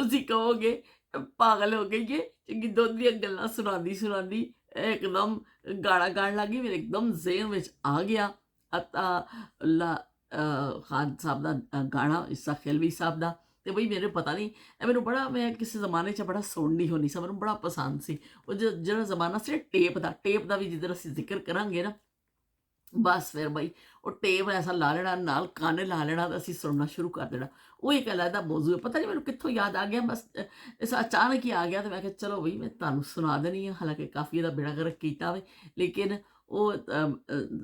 ਤੁਸੀਂ ਕਹੋਗੇ ਪਾਗਲ ਹੋ ਗਈ ਏ, ਚੰਗੀ ਦੁੱਧ ਦੀਆਂ ਗੱਲਾਂ ਸੁਣਾਉਂਦੀ ਇੱਕਦਮ ਗਾਣਾ ਗਾਣ ਲੱਗ ਗਈ। ਮੇਰੇ ਇੱਕਦਮ ਜ਼ੇਹਨ ਵਿੱਚ ਆ ਗਿਆ ਅਤਾ ਲਾ ਖਾਨ ਸਾਹਿਬ ਦਾ ਗਾਣਾ, ਇਸਾ ਖਿਲਵੀ ਸਾਹਿਬ ਦਾ। ਤੇ ਬਈ ਮੇਰੇ ਪਤਾ ਨਹੀਂ ਇਹ ਮੈਨੂੰ ਬੜਾ, ਮੈਂ ਕਿਸੇ ਜ਼ਮਾਨੇ 'ਚ ਬੜਾ ਸੁਣਨੀ ਹੁੰਦੀ ਸੀ, ਮੈਨੂੰ ਬੜਾ ਪਸੰਦ ਸੀ। ਉਹ ਜਿਹੜਾ ਜ਼ਮਾਨਾ ਸੀ ਟੇਪ ਦਾ ਵੀ ਜਿੱਧਰ ਅਸੀਂ ਜ਼ਿਕਰ ਕਰਾਂਗੇ ਨਾ, ਬਸ ਫਿਰ ਬਈ ਉਹ ਟੇਪ ਐਸਾ ਲਾ ਲੈਣਾ, ਨਾਲ ਕੰਨ ਲਾ ਲੈਣਾ ਤੇ ਅਸੀਂ ਸੁਣਨਾ ਸ਼ੁਰੂ ਕਰ ਦੇਣਾ। ਉਹ ਇੱਕ ਅਲੱਗਾ ਮੌਜੂ ਹੈ, ਪਤਾ ਨਹੀਂ ਮੈਨੂੰ ਕਿੱਥੋਂ ਯਾਦ ਆ ਗਿਆ, ਬਸ ਇਸ ਅਚਾਨਕ ਹੀ ਆ ਗਿਆ ਤੇ ਮੈਂ ਕਿਹਾ ਚਲੋ ਬਈ ਮੈਂ ਤੁਹਾਨੂੰ ਸੁਣਾ ਦੇਣੀ ਆ। ਹਾਲਾਂਕਿ ਕਾਫੀ ਇਹਦਾ ਬੇੜਾ ਗਰਕ ਕੀਤਾ ਵੇ, ਲੇਕਿਨ ਉਹ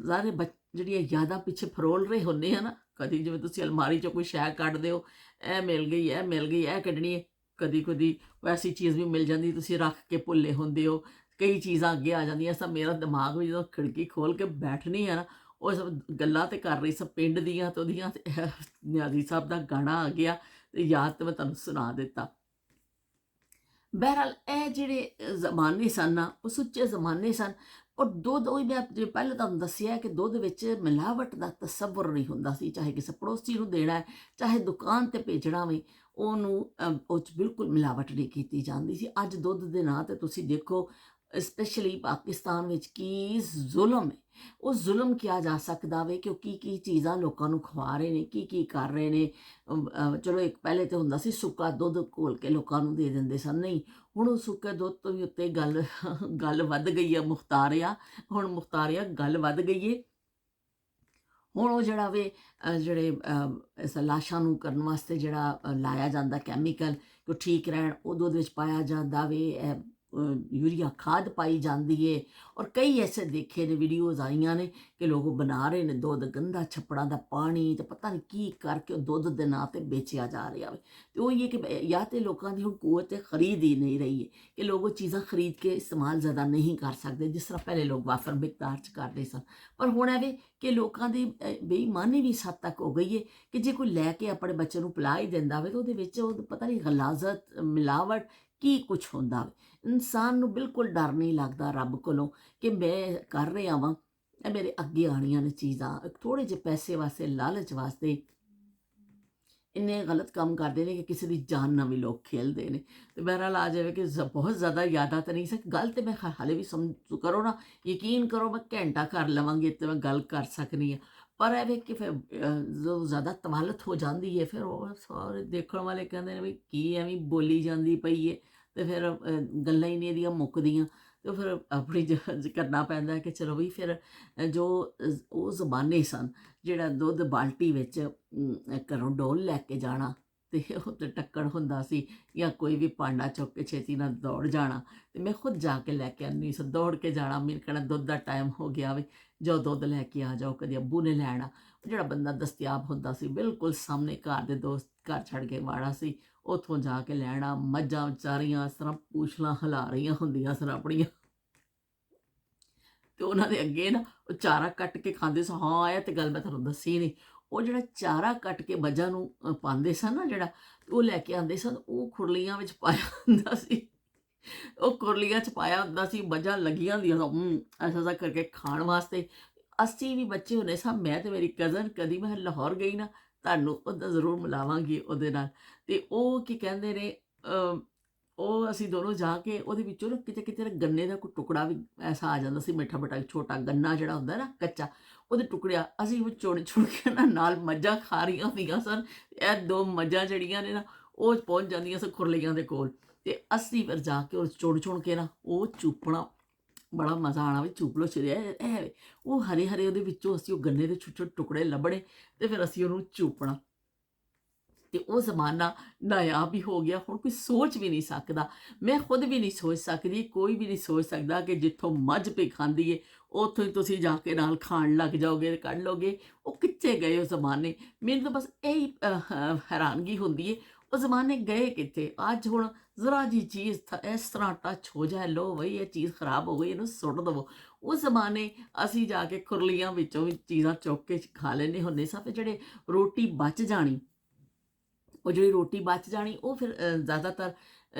ਸਾਰੇ ਜਿਹੜੀਆਂ ਯਾਦਾਂ ਪਿੱਛੇ ਫਰੋਲ ਰਹੇ ਹੁੰਦੇ ਆ ਨਾ, ਕਦੀ ਜਿਵੇਂ ਤੁਸੀਂ ਅਲਮਾਰੀ 'ਚੋਂ ਕੋਈ ਸ਼ੈ ਕੱਢਦੇ ਹੋ, ਇਹ ਮਿਲ ਗਈ, ਇਹ ਮਿਲ ਗਈ, ਇਹ ਕੱਢਣੀ ਹੈ, ਕਦੀ ਕਦੀ ਐਸੀ ਚੀਜ਼ ਵੀ ਮਿਲ ਜਾਂਦੀ ਤੁਸੀਂ ਰੱਖ ਕੇ ਭੁੱਲੇ ਹੁੰਦੇ ਹੋ, ਕਈ ਚੀਜ਼ਾਂ ਅੱਗੇ ਆ ਜਾਂਦੀਆਂ। ਸਭ ਮੇਰਾ ਦਿਮਾਗ ਵੀ ਜਦੋਂ ਖਿੜਕੀ ਖੋਲ੍ਹ ਕੇ ਬੈਠਣੀ ਆ ਨਾ, ਉਹ ਸਭ ਗੱਲਾਂ ਤੇ ਕਰ ਰਹੀ ਸਭ ਪਿੰਡ ਦੀਆਂ ਤੇ ਉਹਦੀਆਂ, ਤੇ ਨਿਆਜ਼ੀ ਸਾਹਿਬ ਦਾ ਗਾਣਾ ਆ ਗਿਆ ਤੇ ਯਾਦ ਤੇ ਮੈਂ ਤੁਹਾਨੂੰ ਸੁਣਾ ਦਿੱਤਾ। ਬਹਿਰਹਾਲ ਇਹ ਜਿਹੜੇ ਜ਼ਮਾਨੇ ਸਨ ਨਾ, ਉਹ ਸੁੱਚੇ ਜ਼ਮਾਨੇ ਸਨ। ਔਰ ਦੁੱਧ, ਉਹੀ ਮੈਂ ਜਿਵੇਂ ਪਹਿਲਾਂ ਤੁਹਾਨੂੰ ਦੱਸਿਆ ਕਿ ਦੁੱਧ ਵਿੱਚ ਮਿਲਾਵਟ ਦਾ ਤਸੱਵੁਰ ਨਹੀਂ ਹੁੰਦਾ ਸੀ। ਚਾਹੇ ਕਿਸੇ ਪੜੋਸੀ ਨੂੰ ਦੇਣਾ ਹੈ, ਚਾਹੇ ਦੁਕਾਨ 'ਤੇ ਭੇਜਣਾ ਵੇ, ਉਹਨੂੰ ਉਹ 'ਚ ਬਿਲਕੁਲ ਮਿਲਾਵਟ ਨਹੀਂ ਕੀਤੀ ਜਾਂਦੀ ਸੀ। ਅੱਜ ਦੁੱਧ ਦੇ ਨਾਂ 'ਤੇ ਤੁਸੀਂ ਦੇਖੋ, ਸਪੈਸ਼ਲੀ ਪਾਕਿਸਤਾਨ ਵਿੱਚ ਕੀ ਜ਼ੁਲਮ ਹੈ। ਉਹ ਜ਼ੁਲਮ ਕਿਹਾ ਜਾ ਸਕਦਾ ਵੇ ਕਿ ਉਹ ਕੀ ਚੀਜ਼ਾਂ ਲੋਕਾਂ ਨੂੰ ਖਵਾ ਰਹੇ ਨੇ, ਕੀ ਕਰ ਰਹੇ ਨੇ। ਚਲੋ ਇੱਕ ਪਹਿਲੇ ਤਾਂ ਹੁੰਦਾ ਸੀ ਸੁੱਕਾ ਦੁੱਧ ਘੋਲ ਕੇ ਲੋਕਾਂ ਨੂੰ ਦੇ ਦਿੰਦੇ ਸਨ, ਨਹੀਂ ਹੁਣ ਉਹ ਸੁੱਕੇ ਦੁੱਧ ਤੋਂ ਵੀ ਉੱਤੇ ਗੱਲ ਵੱਧ ਗਈ ਹੈ। ਮੁਖਤਾਰਿਆ, ਹੁਣ ਮੁਖਤਾਰਿਆ ਗੱਲ ਵੱਧ ਗਈ ਹੈ। ਹੁਣ ਉਹ ਜਿਹੜਾ ਵੇ ਜਿਹੜੇ ਇਸ ਲਾਸ਼ਾਂ ਨੂੰ ਕਰਨ ਵਾਸਤੇ ਜਿਹੜਾ ਲਾਇਆ ਜਾਂਦਾ ਕੈਮੀਕਲ ਕਿ ਉਹ ਠੀਕ ਰਹਿਣ, ਉਹ ਦੁੱਧ ਵਿੱਚ ਪਾਇਆ ਜਾਂਦਾ ਵੇ। ਯੂਰੀਆ ਖਾਦ ਪਾਈ ਜਾਂਦੀ ਏ। ਔਰ ਕਈ ਐਸੇ ਦੇਖੇ ਨੇ, ਵੀਡੀਓਜ਼ ਆਈਆਂ ਨੇ ਕਿ ਲੋਕ ਬਣਾ ਰਹੇ ਨੇ ਦੁੱਧ ਗੰਦਾ, ਛੱਪੜਾਂ ਦਾ ਪਾਣੀ ਤੇ ਪਤਾ ਨਹੀਂ ਕੀ ਕਰਕੇ ਉਹ ਦੁੱਧ ਦੇ ਨਾਂ 'ਤੇ ਵੇਚਿਆ ਜਾ ਰਿਹਾ ਵੇ। ਤੇ ਉਹ ਇਹ ਕਿ ਜਾਂ ਤਾਂ ਲੋਕਾਂ ਦੀ ਹੁਣ ਕੁਵਤ ਖਰੀਦ ਹੀ ਨਹੀਂ ਰਹੀ ਹੈ ਕਿ ਲੋਕ ਉਹ ਚੀਜ਼ਾਂ ਖਰੀਦ ਕੇ ਇਸਤੇਮਾਲ ਜ਼ਿਆਦਾ ਨਹੀਂ ਕਰ ਸਕਦੇ ਜਿਸ ਤਰ੍ਹਾਂ ਪਹਿਲੇ ਲੋਕ ਵਾਫਰ ਮਿਕਦਾਰ 'ਚ ਕਰਦੇ ਸਨ। ਪਰ ਹੁਣ ਐਵੇਂ ਕਿ ਲੋਕਾਂ ਦੀ ਬੇਈਮਾਨੀ ਵੀ ਇਸ ਹੱਦ ਤੱਕ ਹੋ ਗਈ ਹੈ ਕਿ ਜੇ ਕੋਈ ਲੈ ਕੇ ਆਪਣੇ ਬੱਚੇ ਨੂੰ ਪਿਲਾ ਹੀ ਦਿੰਦਾ ਵੇ ਤਾਂ ਉਹਦੇ ਵਿੱਚ ਉਹ ਪਤਾ ਨਹੀਂ ਗਲਾਜ਼ਤ, ਮਿਲਾਵਟ ਕੀ ਕੁਛ ਹੁੰਦਾ ਵੇ। ਇਨਸਾਨ ਨੂੰ ਬਿਲਕੁਲ ਡਰ ਨਹੀਂ ਲੱਗਦਾ ਰੱਬ ਕੋਲੋਂ ਕਿ ਮੈਂ ਕਰ ਰਿਹਾ ਵਾਂ, ਇਹ ਮੇਰੇ ਅੱਗੇ ਆਉਣੀਆਂ ਨੇ ਚੀਜ਼ਾਂ। ਥੋੜ੍ਹੇ ਜਿਹੇ ਪੈਸੇ ਵਾਸਤੇ, ਲਾਲਚ ਵਾਸਤੇ ਇੰਨੇ ਗਲਤ ਕੰਮ ਕਰਦੇ ਨੇ ਕਿ ਕਿਸੇ ਦੀ ਜਾਨ ਨਾਲ ਵੀ ਲੋਕ ਖੇਲਦੇ ਨੇ। ਤੇ ਬਹਰਹਾਲ ਆ ਜਾਵੇ ਕਿ ਬਹੁਤ ਜ਼ਿਆਦਾ ਯਾਦਾਂ ਤਾਂ ਨਹੀਂ ਸੀ ਗੱਲ, ਤੇ ਮੈਂ ਹਾਲੇ ਵੀ ਸਮਝ ਕਰੋ ਨਾ, ਯਕੀਨ ਕਰੋ ਮੈਂ ਘੰਟਾ ਕਰ ਲਵਾਂਗੀ ਤੇ ਮੈਂ ਗੱਲ ਕਰ ਸਕਦੀ ਹਾਂ। ਪਰ ਐਵੇਂ ਕਿ ਫਿਰ ਜਦੋਂ ਜ਼ਿਆਦਾ ਤਵਾਲਤ ਹੋ ਜਾਂਦੀ ਹੈ, ਫਿਰ ਉਹ ਸਾਰੇ ਦੇਖਣ ਵਾਲੇ ਕਹਿੰਦੇ ਨੇ ਵੀ ਕੀ ਐਵੇਂ ਬੋਲੀ ਜਾਂਦੀ ਪਈ ਹੈ, ਤੇ ਫਿਰ ਗੱਲਾਂ ਹੀ ਨਹੀਂ ਇਹਦੀਆਂ ਮੁੱਕਦੀਆਂ। ਤੇ ਫਿਰ ਆਪਣੀ ਕਰਨਾ ਪੈਂਦਾ ਕਿ ਚਲੋ ਵੀ ਫਿਰ ਜੋ ਉਹ ਜ਼ਮਾਨੇ ਸਨ, ਜਿਹੜਾ ਦੁੱਧ ਬਾਲਟੀ ਵਿੱਚ ਘਰੋਂ ਡੋਲ ਲੈ ਕੇ ਜਾਣਾ ਤੇ ਉੱਤੇ ਟੱਕਣ ਹੁੰਦਾ ਸੀ, ਜਾਂ ਕੋਈ ਵੀ ਭਾਂਡਾ ਚੁੱਕ ਕੇ ਛੇਤੀ ਨਾਲ ਦੌੜ ਜਾਣਾ। ਤੇ ਮੈਂ ਖੁਦ ਜਾ ਕੇ ਲੈ ਕੇ ਆਉਂਦੀ ਸੀ, ਦੌੜ ਕੇ ਜਾਣਾ, ਮੇਰੇ ਕਹਿਣਾ ਦੁੱਧ ਦਾ ਟਾਈਮ ਹੋ ਗਿਆ ਵੇ, ਜਾਓ ਦੁੱਧ ਲੈ ਕੇ ਆ ਜਾਓ। ਕਦੇ ਅੱਬੂ ਨੇ ਲੈਣਾ, ਜਿਹੜਾ ਬੰਦਾ ਦਸਤਿਆਬ ਹੁੰਦਾ ਸੀ ਬਿਲਕੁਲ ਸਾਹਮਣੇ ਘਰ ਦੇ ਦੋਸਤ ਘਰ ਛੱਡ ਕੇ ਵਾੜਾ ਸੀ, ਉੱਥੋਂ ਜਾ ਕੇ ਲੈਣਾ। ਮੱਝਾਂ ਵਿਚਾਰੀਆਂ ਇਸ ਤਰ੍ਹਾਂ ਪੂਛਲਾਂ ਹਿਲਾ ਰਹੀਆਂ ਹੁੰਦੀਆਂ ਸਨ ਆਪਣੀਆਂ, ਤੇ ਉਹਨਾਂ ਦੇ ਅੱਗੇ ਨਾ ਉਹ ਚਾਰਾ ਕੱਟ ਕੇ ਖਾਂਦੇ ਸਨ। ਹਾਂ, ਇਹ ਤੇ ਗੱਲ ਮੈਂ ਤੁਹਾਨੂੰ ਦੱਸੀ ਨਹੀਂ, ਉਹ ਜਿਹੜਾ ਚਾਰਾ ਕੱਟ ਕੇ ਮੱਝਾਂ ਨੂੰ ਪਾਉਂਦੇ ਸਨ ਨਾ, ਜਿਹੜਾ ਉਹ ਲੈ ਕੇ ਆਉਂਦੇ ਸਨ, ਉਹ ਖੁਰਲੀਆਂ ਵਿੱਚ ਪਾਇਆ ਹੁੰਦਾ ਸੀ। ਉਹ ਖੁਰਲੀਆਂ 'ਚ ਪਾਇਆ ਹੁੰਦਾ ਸੀ, ਮੱਝਾਂ ਲੱਗੀਆਂ ਹੁੰਦੀਆਂ ਸਨ ਐਸਾ ਕਰਕੇ ਖਾਣ ਵਾਸਤੇ। ਅਸੀਂ ਵੀ ਬੱਚੇ ਹੁੰਦੇ ਸਾਂ, ਮੈਂ ਤੇ ਮੇਰੀ ਕਜ਼ਨ, ਕਦੀ ਮੈਂ ਲਾਹੌਰ ਗਈ ਨਾ ਤੁਹਾਨੂੰ ਉਹਦਾ ਜ਼ਰੂਰ ਮਿਲਾਵਾਂਗੀ ਉਹਦੇ ਨਾਲ। ਤੇ ਉਹ ਕੀ ਕਹਿੰਦੇ ਨੇ, ਉਹ ਅਸੀਂ ਦੋਨੋਂ ਜਾ ਕੇ ਉਹਦੇ ਵਿੱਚੋਂ ਨਾ ਕਿਤੇ ਕਿਤੇ ਗੰਨੇ ਦਾ ਕੋਈ ਟੁਕੜਾ ਵੀ ਐਸਾ ਆ ਜਾਂਦਾ ਸੀ, ਮਿੱਠਾ ਮਿੱਠਾ ਛੋਟਾ ਗੰਨਾ ਜਿਹੜਾ ਹੁੰਦਾ ਨਾ ਕੱਚਾ, ਉਹਦੇ ਟੁਕੜਿਆ ਅਸੀਂ ਉਹ ਚੁਣ ਕੇ ਨਾ ਨਾਲ ਮੱਝਾਂ ਖਾ ਰਹੀਆਂ ਹੁੰਦੀਆਂ ਸਨ। ਇਹ ਦੋ ਮੱਝਾਂ ਜਿਹੜੀਆਂ ਨੇ ਨਾ, ਉਹ ਪਹੁੰਚ ਜਾਂਦੀਆਂ ਸਨ ਖੁਰਲੀਆਂ ਦੇ ਕੋਲ, ਤੇ ਅਸੀਂ ਫਿਰ ਜਾ ਕੇ ਉਹ ਚੁਣ ਕੇ ਨਾ ਉਹ ਚੂਪਣਾ, ਬੜਾ ਮਜ਼ਾ ਆਉਣਾ ਵੀ ਚੂਪ ਲੋ ਚਰਿਆ ਇਹ ਉਹ ਹਰੇ ਹਰੇ ਉਹਦੇ ਵਿੱਚੋਂ ਅਸੀਂ ਉਹ ਗੰਨੇ ਦੇ ਛੋਟੇ ਛੋਟੇ ਟੁਕੜੇ ਲੱਭਣੇ ਤੇ ਫਿਰ ਅਸੀਂ ਉਹਨੂੰ ਚੂਪਣਾ। ਤੇ ਉਹ ਜ਼ਮਾਨਾ ਨਾਯਾਬ ਵੀ ਹੋ ਗਿਆ, ਹੁਣ ਕੋਈ ਸੋਚ ਵੀ ਨਹੀਂ ਸਕਦਾ। ਮੈਂ ਖੁਦ ਵੀ ਨਹੀਂ ਸੋਚ ਸਕਦੀ, ਕੋਈ ਵੀ ਨਹੀਂ ਸੋਚ ਸਕਦਾ ਕਿ ਜਿੱਥੋਂ ਮੱਝ ਪਈ ਖਾਂਦੀ ਏ ਉੱਥੋਂ ਹੀ ਤੁਸੀਂ ਜਾ ਕੇ ਨਾਲ ਖਾਣ ਲੱਗ ਜਾਓਗੇ, ਕੱਢ ਲੋਗੇ। ਉਹ ਕਿੱਥੇ ਗਏ ਉਹ ਜ਼ਮਾਨੇ? ਮੈਨੂੰ ਤਾਂ ਬਸ ਇਹੀ ਹੈਰਾਨਗੀ ਹੁੰਦੀ ਏ, ਉਹ ਜ਼ਮਾਨੇ ਗਏ ਕਿੱਥੇ? ਅੱਜ ਹੁਣ ਜ਼ਰਾ ਜੀ ਚੀਜ਼ ਇਸ ਤਰ੍ਹਾਂ ਟੱਚ ਹੋ ਜਾਏ, ਲੋ ਬਈ ਇਹ ਚੀਜ਼ ਖਰਾਬ ਹੋ ਗਈ, ਇਹਨੂੰ ਸੁੱਟ ਦੇਵੋ। ਉਸ ਜ਼ਮਾਨੇ ਅਸੀਂ ਜਾ ਕੇ ਖੁਰਲੀਆਂ ਵਿੱਚੋਂ ਵੀ ਚੀਜ਼ਾਂ ਚੁੱਕ ਕੇ ਖਾ ਲੈਂਦੇ ਹੁੰਦੇ ਸਾਂ। ਫਿਰ ਜਿਹੜੇ ਰੋਟੀ ਬਚ ਜਾਣੀ ਉਹ ਜਿਹੜੀ ਰੋਟੀ ਬਚ ਜਾਣੀ ਉਹ ਫਿਰ ਜ਼ਿਆਦਾਤਰ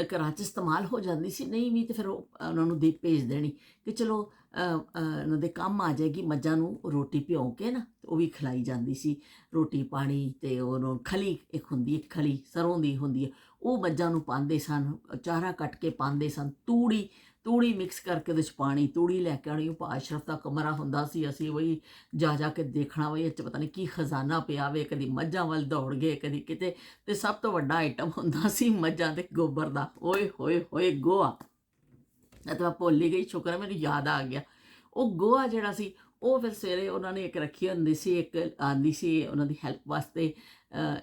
ਘਰਾਂ 'ਚ ਇਸਤੇਮਾਲ ਹੋ ਜਾਂਦੀ ਸੀ, ਨਹੀਂ ਵੀ ਤੇ ਫਿਰ ਉਹ ਉਹਨਾਂ ਨੂੰ ਦੇ ਭੇਜ ਦੇਣੀ ਕਿ ਚਲੋ ਉਹਨਾਂ ਦੇ ਕੰਮ ਆ ਜਾਏਗੀ। ਮੱਝਾਂ ਨੂੰ ਰੋਟੀ ਭਿਉਂ ਕੇ ਨਾ ਤੇ ਉਹ ਵੀ ਖਿਲਾਈ ਜਾਂਦੀ ਸੀ, ਰੋਟੀ ਪਾਣੀ। ਤੇ ਉਹਨੂੰ ਖਲੀ ਇੱਕ ਹੁੰਦੀ ਹੈ, ਖਲੀ ਸਰੋਂ ਦੀ ਹੁੰਦੀ ਹੈ, ਉਹ ਮੱਝਾਂ ਨੂੰ ਪਾਉਂਦੇ ਸਨ, ਚਾਰਾ ਕੱਟ ਕੇ ਪਾਉਂਦੇ ਸਨ। ਤੂੜੀ ਤੂੜੀ ਮਿਕਸ ਕਰਕੇ ਉਹਦੇ 'ਚ ਪਾਣੀ, ਤੂੜੀ ਲੈ ਕੇ ਆਉਣੀ। ਉਹ ਪਾ ਅਸ਼ਰਫ ਦਾ ਕਮਰਾ ਹੁੰਦਾ ਸੀ, ਅਸੀਂ ਉਹੀ ਜਾ ਕੇ ਦੇਖਣਾ ਵੀ ਇਹ 'ਚ ਪਤਾ ਨਹੀਂ ਕੀ ਖਜ਼ਾਨਾ ਪਿਆ ਵੇ। ਕਦੀ ਮੱਝਾਂ ਵੱਲ ਦੌੜ ਗਏ, ਕਦੀ ਕਿਤੇ। ਤੇ ਸਭ ਤੋਂ ਵੱਡਾ ਆਈਟਮ ਹੁੰਦਾ ਸੀ ਮੱਝਾਂ ਦੇ ਗੋਬਰ ਦਾ। ਓਏ ਹੋਏ ਹੋਏ ਗੋਹਾ! ਇਹ ਤਾਂ ਮੈਂ ਭੁੱਲ ਹੀ ਗਈ, ਸ਼ੁਕਰ ਹੈ ਮੈਨੂੰ ਯਾਦ ਆ ਗਿਆ। ਉਹ ਗੋਹਾ ਜਿਹੜਾ ਸੀ ਉਹ ਫਿਰ ਸਵੇਰੇ ਉਹਨਾਂ ਨੇ ਇੱਕ ਰੱਖੀ ਹੁੰਦੀ ਸੀ, ਇੱਕ ਆਉਂਦੀ ਸੀ ਉਹਨਾਂ ਦੀ ਹੈਲਪ ਵਾਸਤੇ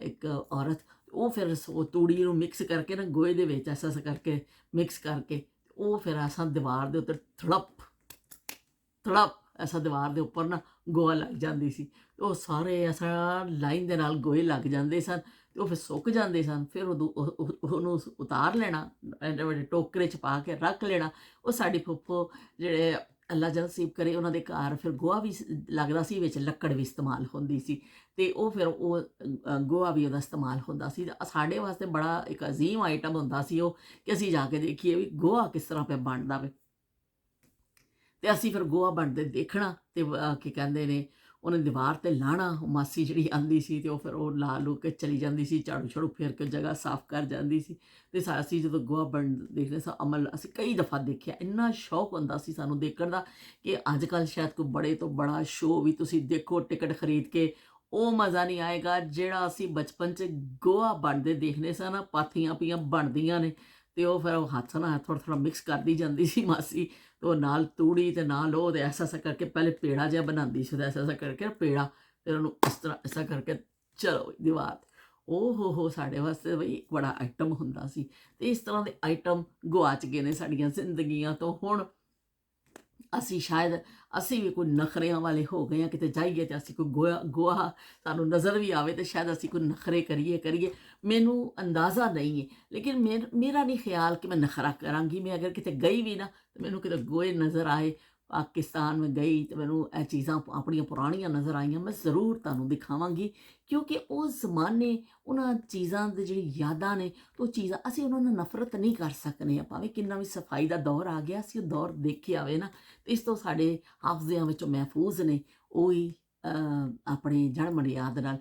ਇੱਕ ਔਰਤ। ਉਹ ਫਿਰ ਉਹ ਤੂੜੀ ਨੂੰ ਮਿਕਸ ਕਰਕੇ ਨਾ ਗੋਹੇ ਦੇ ਵਿੱਚ ਐਸਾ ਐਸਾ ਕਰਕੇ ਮਿਕਸ ਕਰਕੇ ਉਹ ਫਿਰ ਐਸਾ ਦੀਵਾਰ ਦੇ ਉੱਤੇ ਥੜਪ ਥੜਪ ਐਸਾ ਦੀਵਾਰ ਦੇ ਉੱਪਰ ਨਾ ਗੋਹਾ ਲੱਗ ਜਾਂਦੀ ਸੀ। ਉਹ ਸਾਰੇ ਐਸਾ ਲਾਈਨ ਦੇ ਨਾਲ ਗੋਹੇ ਲੱਗ ਜਾਂਦੇ ਸਨ ਤੇ ਉਹ ਫਿਰ ਸੁੱਕ ਜਾਂਦੇ ਸਨ। ਫਿਰ ਉਹਨੂੰ ਉਤਾਰ ਲੈਣਾ, ਐਡੇ ਵੱਡੇ ਟੋਕਰੇ 'ਚ ਪਾ ਕੇ ਰੱਖ ਲੈਣਾ। ਉਹ ਸਾਡੀ ਫੁੱਫੋ ਜਿਹੜੇ ਅੱਲਾ ਜਲ ਨਸੀਬ ਕਰੇ ਉਹਨਾਂ ਦੇ ਘਰ ਫਿਰ ਗੋਹਾ ਵੀ ਲੱਗਦਾ ਸੀ, ਵਿੱਚ ਲੱਕੜ ਵੀ ਇਸਤੇਮਾਲ ਹੁੰਦੀ ਸੀ। ਤੇ ਉਹ ਫਿਰ ਉਹ ਗੋਹਾ ਵੀ ਉਹਦਾ ਇਸਤੇਮਾਲ ਹੁੰਦਾ ਸੀ। ਸਾਡੇ ਵਾਸਤੇ ਬੜਾ ਇੱਕ ਅਜ਼ੀਮ ਆਈਟਮ ਹੁੰਦਾ ਸੀ ਉਹ, ਕਿ ਅਸੀਂ ਜਾ ਕੇ ਦੇਖੀਏ ਵੀ ਗੋਹਾ ਕਿਸ ਤਰ੍ਹਾਂ ਪਿਆ ਬਣਦਾ ਵੇ। ਤੇ ਅਸੀਂ ਫਿਰ ਗੋਹਾ ਬਣਦੇ ਦੇਖਣਾ ਤੇ ਕੀ ਕਹਿੰਦੇ ਨੇ ਉਹਨੇ ਦੀਵਾਰ ਤੇ ਲਾਣਾ। ਮਾਸੀ ਜਿਹੜੀ ਆਂਦੀ ਸੀ ਤੇ ਉਹ ਫਿਰ ਉਹ ਲਾ ਲੂ ਕੇ ਚਲੀ ਜਾਂਦੀ ਸੀ, ਝਾੜੂ ਛਾੜੂ ਫੇਰ ਕੇ ਜਗ੍ਹਾ ਸਾਫ਼ ਕਰ ਜਾਂਦੀ ਸੀ। ਤੇ ਅਸੀਂ ਜਦੋਂ ਗੋਹਾ ਬਣ ਦੇਖਦੇ ਸਾਂ, ਅਮਲ ਅਸੀਂ ਕਈ ਦਫਾ ਦੇਖਿਆ। ਇੰਨਾ ਸ਼ੌਕ ਹੁੰਦਾ ਸੀ ਸਾਨੂੰ ਦੇਖਣ ਦਾ ਕਿ ਅੱਜ ਕੱਲ੍ਹ ਸ਼ਾਇਦ ਕੋਈ ਬੜੇ ਤੋਂ ਬੜਾ ਸ਼ੋਅ ਵੀ ਤੁਸੀਂ ਦੇਖੋ ਟਿਕਟ ਖਰੀਦ ਕੇ, ਉਹ ਮਜ਼ਾ ਨਹੀਂ ਆਏਗਾ ਜਿਹੜਾ ਅਸੀਂ ਬਚਪਨ 'ਚ ਗੋਹਾ ਬਣਦੇ ਦੇਖਦੇ ਸਾਂ ਨਾ। ਪਾਥੀਆਂ ਪਈਆਂ ਬਣਦੀਆਂ ਨੇ ਤੇ ਉਹ ਫਿਰ ਉਹ ਹੱਥ ਨਾਲ ਥੋੜ੍ਹਾ ਥੋੜ੍ਹਾ ਮਿਕਸ ਕਰਦੀ ਜਾਂਦੀ ਸੀ ਮਾਸੀ। ਤੇ ਉਹ ਨਾਲ ਤੂੜੀ ਤੇ ਨਾਲ ਉਹ, ਤੇ ਐਸਾ ਐਸਾ ਕਰਕੇ ਪਹਿਲੇ ਪੇੜਾ ਜਿਹਾ ਬਣਾਉਂਦੀ ਸੀ, ਐਸਾ ਐਸਾ ਕਰਕੇ ਪੇੜਾ, ਫਿਰ ਉਹਨੂੰ ਇਸ ਤਰ੍ਹਾਂ ਐਸਾ ਕਰਕੇ ਚਲੋ ਦੀਵਾਰ। ਓ ਹੋ ਸਾਡੇ ਵਾਸਤੇ ਬਈ ਇੱਕ ਬੜਾ ਆਈਟਮ ਹੁੰਦਾ ਸੀ। ਤੇ ਇਸ ਤਰ੍ਹਾਂ ਦੇ ਆਈਟਮ ਗੁਆਚ ਗਏ ਨੇ ਸਾਡੀਆਂ ਜ਼ਿੰਦਗੀਆਂ ਤੋਂ। ਹੁਣ ਅਸੀਂ ਸ਼ਾਇਦ ਅਸੀਂ ਵੀ ਕੋਈ ਨਖਰਿਆਂ ਵਾਲੇ ਹੋ ਗਏ ਹਾਂ। ਕਿਤੇ ਜਾਈਏ ਤੇ ਅਸੀਂ ਕੋਈ ਗੋਹਾ ਸਾਨੂੰ ਨਜ਼ਰ ਵੀ ਆਵੇ ਤੇ ਸ਼ਾਇਦ ਅਸੀਂ ਕੋਈ ਨਖਰੇ ਕਰੀਏ। ਮੈਨੂੰ ਅੰਦਾਜ਼ਾ ਨਹੀਂ ਹੈ, ਲੇਕਿਨ ਮੇਰਾ ਨਹੀਂ ਖਿਆਲ ਕਿ ਮੈਂ ਨਖਰਾ ਕਰਾਂਗੀ। ਮੈਂ ਅਗਰ ਕਿਤੇ ਗਈ ਵੀ ਨਾ ਤੇ ਮੈਨੂੰ ਕਿਤੇ ਗੋਹੇ ਨਜ਼ਰ ਆਏ, ਪਾਕਿਸਤਾਨ ਮੈਂ ਗਈ ਤੇ ਮੈਨੂੰ ਇਹ ਚੀਜ਼ਾਂ ਆਪਣੀਆਂ ਪੁਰਾਣੀਆਂ ਨਜ਼ਰ ਆਈਆਂ, ਮੈਂ ਜ਼ਰੂਰ ਤੁਹਾਨੂੰ ਦਿਖਾਵਾਂਗੀ। ਕਿਉਂਕਿ ਉਹ ਜ਼ਮਾਨੇ, ਉਹਨਾਂ ਚੀਜ਼ਾਂ ਦੀ ਜਿਹੜੀ ਯਾਦਾਂ ਨੇ, ਉਹ ਚੀਜ਼ਾਂ ਅਸੀਂ ਉਹਨਾਂ ਨਾਲ ਨਫ਼ਰਤ ਨਹੀਂ ਕਰ ਸਕਦੇ। ਭਾਵੇਂ ਕਿੰਨਾ ਵੀ ਸਫਾਈ ਦਾ ਦੌਰ ਆ ਗਿਆ, ਅਸੀਂ ਉਹ ਦੌਰ ਦੇਖੇ ਆਵੇ ਨਾ, ਤੇ ਇਸ ਤੋਂ ਸਾਡੇ ਹਾਫਜ਼ਿਆਂ ਵਿੱਚੋਂ ਮਹਿਫੂਜ਼ ਨੇ। ਉਹੀ ਆਪਣੇ ਜੜ ਮਰਿਆਦ ਨਾਲ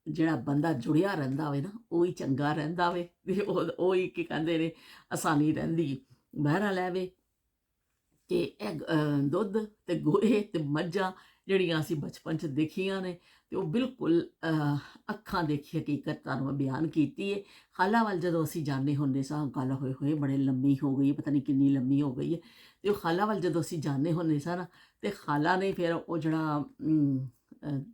ਜਿਹੜਾ ਬੰਦਾ ਜੁੜਿਆ ਰਹਿੰਦਾ ਹੋਵੇ ਨਾ, ਉਹੀ ਚੰਗਾ ਰਹਿੰਦਾ ਵੇ। ਤੇ ਉਹੀ ਕੀ ਕਹਿੰਦੇ ਨੇ ਆਸਾਨੀ ਰਹਿੰਦੀ। ਬਹਿਰਾ ਲੈਵੇ ਕਿ ਇਹ ਦੁੱਧ ਤੇ ਗੋਹੇ ਤੇ ਮੱਝਾਂ ਜਿਹੜੀਆਂ ਅਸੀਂ ਬਚਪਨ 'ਚ ਦੇਖੀਆਂ ਨੇ, ਤੇ ਉਹ ਬਿਲਕੁਲ ਅੱਖਾਂ ਦੇਖੀ ਹਕੀਕਤ ਤੁਹਾਨੂੰ ਮੈਂ ਬਿਆਨ ਕੀਤੀ ਹੈ। ਖਾਲਾ ਵੱਲ ਜਦੋਂ ਅਸੀਂ ਜਾਂਦੇ ਹੁੰਦੇ ਸਾਂ, ਗੱਲ ਹੋਏ ਹੋਏ ਬੜੇ ਲੰਮੀ ਹੋ ਗਈ, ਪਤਾ ਨਹੀਂ ਕਿੰਨੀ ਲੰਮੀ ਹੋ ਗਈ ਹੈ। ਤੇ ਉਹ ਖਾਲਾ ਵੱਲ ਜਦੋਂ ਅਸੀਂ ਜਾਂਦੇ ਹੁੰਦੇ ਸਾਂ ਨਾ, ਤੇ ਖਾਲਾ ਨੇ ਫਿਰ ਉਹ ਜਿਹੜਾ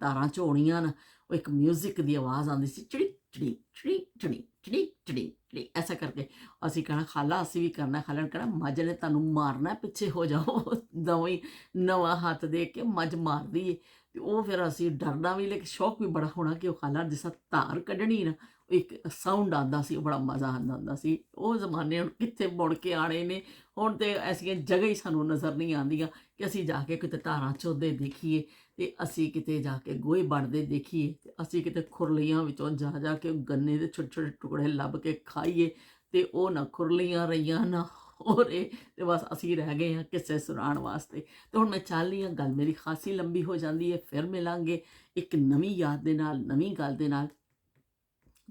ਤਾਰਾਂ ਝੋਣੀਆਂ ਨਾ, ਉਹ ਇੱਕ ਮਿਊਜ਼ਿਕ ਦੀ ਆਵਾਜ਼ ਆਉਂਦੀ ਸੀ, ਚਿੜੀ ਚਿੜੀ ਚਿੜੀ ਚਿੜੀ ਚਿੜੀ ਚਿੜੀ ਚਿੜੀ, ਐਸਾ ਕਰਕੇ ਅਸੀਂ ਕਹਿਣਾ ਖਾਲਾ ਅਸੀਂ ਵੀ ਕਰਨਾ। ਖਾਲਾ ਨੇ ਕਹਿਣਾ ਮੱਝ ਨੇ ਤੁਹਾਨੂੰ ਮਾਰਨਾ, ਪਿੱਛੇ ਹੋ ਜਾਓ। ਨਵਾਂ ਨਵਾਂ ਹੱਥ ਦੇ ਕੇ ਮੱਝ ਮਾਰਦੀ ਏ। ਤੇ ਉਹ ਫਿਰ ਅਸੀਂ ਡਰਨਾ ਵੀ, ਲੇਕਿਨ ਸ਼ੌਕ ਵੀ ਬੜਾ ਹੋਣਾ ਕਿ ਉਹ ਖਾਲਾ ਜਿਸ ਤਰ੍ਹਾਂ ਧਾਰ ਕੱਢਣੀ ਨਾ, ਇੱਕ ਸਾਊਂਡ ਆਉਂਦਾ ਸੀ, ਉਹ ਬੜਾ ਮਜ਼ਾ ਆਉਂਦਾ ਹੁੰਦਾ ਸੀ। ਉਹ ਜ਼ਮਾਨੇ ਹੁਣ ਕਿੱਥੇ ਮੁੜ ਕੇ ਆਉਣੇ ਨੇ। ਹੁਣ ਤੇ ਐਸੀਆਂ ਜਗ੍ਹਾ ਹੀ ਸਾਨੂੰ ਨਜ਼ਰ ਨਹੀਂ ਆਉਂਦੀਆਂ ਕਿ ਅਸੀਂ ਜਾ ਕੇ ਕਿਤੇ ਧਾਰਾਂ ਚੋਂਦੇ ਦੇਖੀਏ, ਤੇ ਅਸੀਂ ਕਿਤੇ ਜਾ ਕੇ ਗੋਹੇ ਬਣਦੇ ਦੇਖੀਏ, ਤੇ ਅਸੀਂ ਕਿਤੇ ਖੁਰਲੀਆਂ ਵਿੱਚੋਂ ਜਾ ਕੇ ਗੰਨੇ ਦੇ ਛੋਟੇ ਛੋਟੇ ਟੁਕੜੇ ਲੱਭ ਕੇ ਖਾਈਏ। ਤੇ ਉਹ ਨਾ ਖੁਰਲੀਆਂ ਰਹੀਆਂ ਨਾ ਹੋਰ ਇਹ, ਤੇ ਬਸ ਅਸੀਂ ਰਹਿ ਗਏ ਹਾਂ ਕਿੱਸੇ ਸੁਣਾਉਣ ਵਾਸਤੇ। ਤੇ ਹੁਣ ਮੈਂ ਚੱਲ ਰਹੀ ਹਾਂ, ਗੱਲ ਮੇਰੀ ਖਾਸੀ ਲੰਬੀ ਹੋ ਜਾਂਦੀ ਹੈ। ਫਿਰ ਮਿਲਾਂਗੇ ਇੱਕ ਨਵੀਂ ਯਾਦ ਦੇ ਨਾਲ, ਨਵੀਂ ਗੱਲ ਦੇ ਨਾਲ।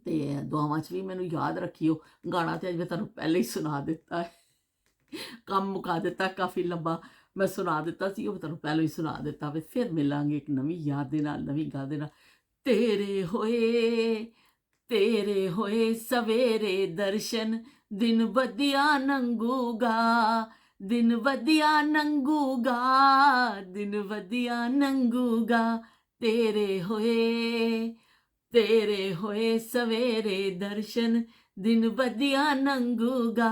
ਤੇ ਦੁਆਵਾਂ 'ਚ ਵੀ ਮੈਨੂੰ ਯਾਦ ਰੱਖਿਓ। ਗਾਣਾ ਤੇ ਅੱਜ ਮੈਂ ਤੁਹਾਨੂੰ ਪਹਿਲੇ ਹੀ ਸੁਣਾ ਦਿੱਤਾ ਹੈ, ਕੰਮ ਮੁਕਾ ਦਿੱਤਾ ਕਾਫੀ ਲੰਬਾ ਮੈਂ ਸੁਣਾ ਦਿੱਤਾ ਸੀ, ਉਹ ਤੁਹਾਨੂੰ ਪਹਿਲਾਂ ਹੀ ਸੁਣਾ ਦਿੱਤਾ ਵੇ। ਫਿਰ ਮਿਲਾਂਗੇ ਇੱਕ ਨਵੀਂ ਯਾਦ ਦੇ ਨਾਲ, ਨਵੀਂ ਗੱਲ ਦੇ ਨਾਲ। ਤੇਰੇ ਹੋਏ ਤੇਰੇ ਹੋਏ ਸਵੇਰੇ ਦਰਸ਼ਨ, ਦਿਨ ਵਧੀਆ ਲੰਘੂਗਾ, ਦਿਨ ਵਧੀਆ ਲੰਘੂਗਾ, ਦਿਨ ਵਧੀਆ ਲੰਘੂਗਾ। ਤੇਰੇ ਹੋਏ ਸਵੇਰੇ ਦਰਸ਼ਨ, ਦਿਨ ਵਧੀਆ ਲੰਘੂਗਾ।